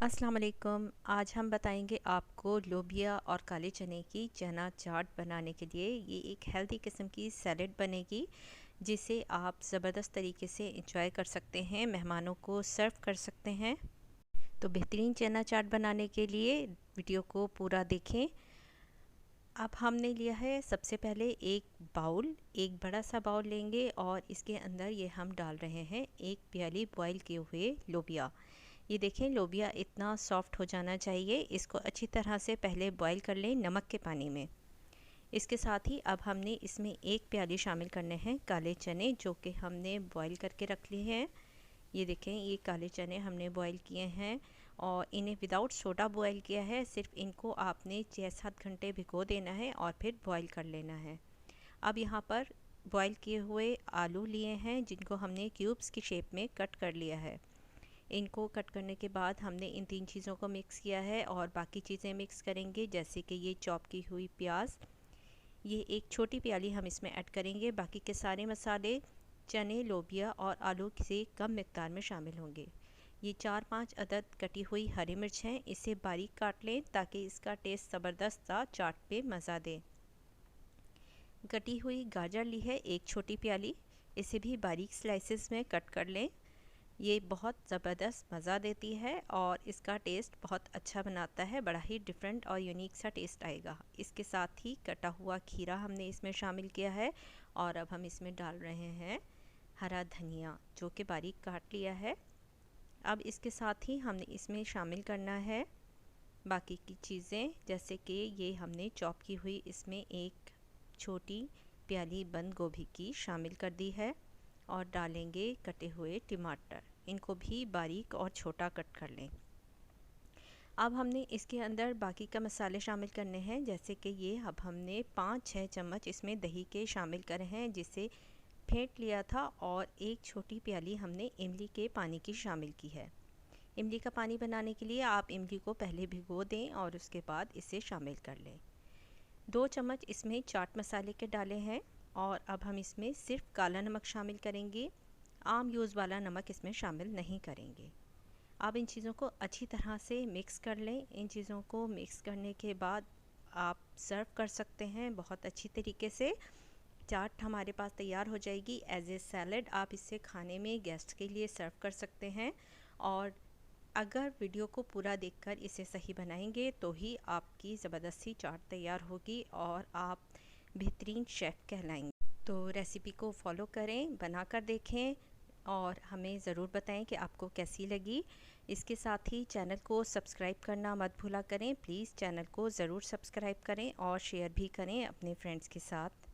अस्सलाम वालेकुम। आज हम बताएंगे आपको लोबिया और काले चने की चना चाट बनाने के लिए। ये एक हेल्दी किस्म की सैलड बनेगी जिसे आप ज़बरदस्त तरीके से इंजॉय कर सकते हैं, मेहमानों को सर्व कर सकते हैं। तो बेहतरीन चना चाट बनाने के लिए वीडियो को पूरा देखें। अब हमने लिया है सबसे पहले एक बड़ा सा बाउल लेंगे और इसके अंदर ये हम डाल रहे हैं 1 प्याली बॉईल किए हुए लोबिया। ये देखें, लोबिया इतना सॉफ्ट हो जाना चाहिए। इसको अच्छी तरह से पहले बॉईल कर लें नमक के पानी में। इसके साथ ही अब हमने इसमें 1 प्याली शामिल करने हैं काले चने, जो कि हमने बॉईल करके रख लिए हैं। ये देखें, ये काले चने हमने बॉईल किए हैं और इन्हें विदाउट सोडा बॉईल किया है। सिर्फ इनको आपने 6-7 घंटे भिगो देना है और फिर बॉईल कर लेना है। अब यहाँ पर बॉईल किए हुए आलू लिए हैं जिनको हमने क्यूब्स की शेप में कट कर लिया है। इनको कट करने के बाद हमने इन 3 चीज़ों को मिक्स किया है और बाकी चीज़ें मिक्स करेंगे, जैसे कि ये चॉप की हुई प्याज, ये एक छोटी प्याली हम इसमें ऐड करेंगे। बाकी के सारे मसाले चने, लोबिया और आलू से कम मिकदार में शामिल होंगे। ये 4-5 अदद कटी हुई हरी मिर्च हैं, इसे बारीक काट लें ताकि इसका टेस्ट ज़बरदस्त सा चाट पे मज़ा दे। कटी हुई गाजर ली है एक छोटी प्याली, इसे भी बारीक स्लाइसेस में कट कर लें। ये बहुत ज़बरदस्त मज़ा देती है और इसका टेस्ट बहुत अच्छा बनाता है, बड़ा ही डिफरेंट और यूनिक सा टेस्ट आएगा। इसके साथ ही कटा हुआ खीरा हमने इसमें शामिल किया है और अब हम इसमें डाल रहे हैं हरा धनिया, जो कि बारीक काट लिया है। अब इसके साथ ही हमने इसमें शामिल करना है बाकी की चीज़ें, जैसे कि ये हमने चॉप की हुई इसमें एक छोटी प्याली बंद गोभी की शामिल कर दी है और डालेंगे कटे हुए टमाटर, इनको भी बारीक और छोटा कट कर लें। अब हमने इसके अंदर बाकी का मसाले शामिल करने हैं, जैसे कि ये अब हमने 5-6 चम्मच इसमें दही के शामिल करे हैं जिसे फेंट लिया था, और एक छोटी प्याली हमने इमली के पानी की शामिल की है। इमली का पानी बनाने के लिए आप इमली को पहले भिगो दें और उसके बाद इसे शामिल कर लें। 2 चम्मच इसमें चाट मसाले के डाले हैं और अब हम इसमें सिर्फ काला नमक शामिल करेंगे, आम यूज़ वाला नमक इसमें शामिल नहीं करेंगे। अब इन चीज़ों को अच्छी तरह से मिक्स कर लें। इन चीज़ों को मिक्स करने के बाद आप सर्व कर सकते हैं बहुत अच्छी तरीके से। चाट हमारे पास तैयार हो जाएगी एज ए सैलड। आप इसे खाने में गेस्ट के लिए सर्व कर सकते हैं और अगर वीडियो को पूरा देखकर इसे सही बनाएंगे तो ही आपकी ज़बरदस्ती चाट तैयार होगी और आप बेहतरीन शेफ़ कहलाएंगे। तो रेसिपी को फॉलो करें, बनाकर देखें और हमें ज़रूर बताएं कि आपको कैसी लगी। इसके साथ ही चैनल को सब्सक्राइब करना मत भूला करें। प्लीज़ चैनल को ज़रूर सब्सक्राइब करें और शेयर भी करें अपने फ्रेंड्स के साथ।